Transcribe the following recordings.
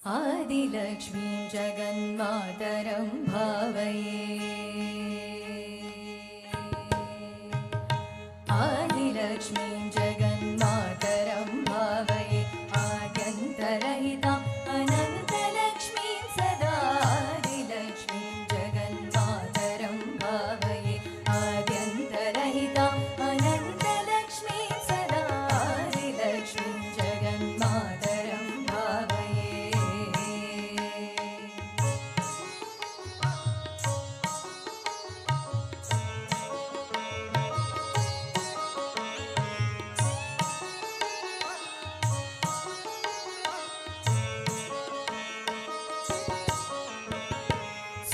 आदिलक्ष्मीं जगन्मातरं भावये। आदिलक्ष्मीं जगन्मातरं भावये। आद्यन्तरहिताम् अनन्तलक्ष्मीं सदा। आदिलक्ष्मीं जगन्मातरं भावये। आद्यन्तरहिताम् अनन्तलक्ष्मीं सदा। आदिलक्ष्मीं जगन्मातरं भावये।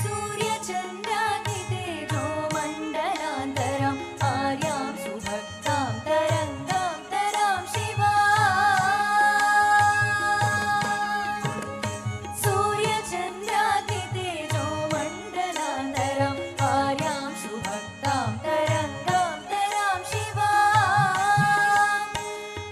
सूर्यचन्द्रादितेजो मण्डलान्तराम् आर्यां सुभक्तां तरङ्गां तरां शिवाम्। सूर्यचन्द्रादितेजो मण्डलान्तराम् आर्यां सुभक्तां तरङ्गां तरां शिवाम्।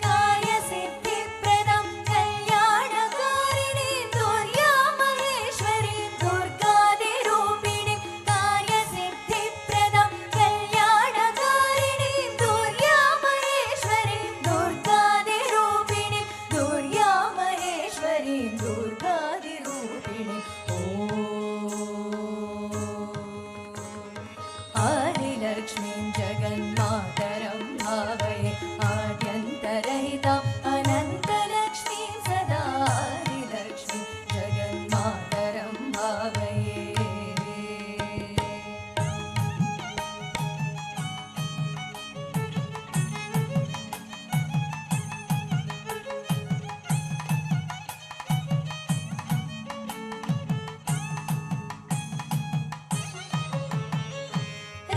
कार्यसिद्धिप्रदां कल्याणकारिणीं दुर्गां महेश्वरीं दुर्गादिरूपिणीं। कार्यसिद्धिप्रदां कल्याणकारिणीं दुर्गां महेश्वरीं दुर्गादिरूपिणीं। दुर्गां महेश्वरीं दुर्गादिरूपिणीं। आदिलक्ष्मीं जगन्मातरं भावये। आद्यन्तरहिताम् अनन्तलक्ष्मीं सदा। आदिलक्ष्मीं जगन्मातरं भावये।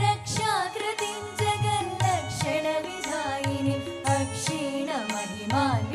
रक्षाकृतिं जगल्लक्षणविधायिनीम् अक्षीणमहिमान्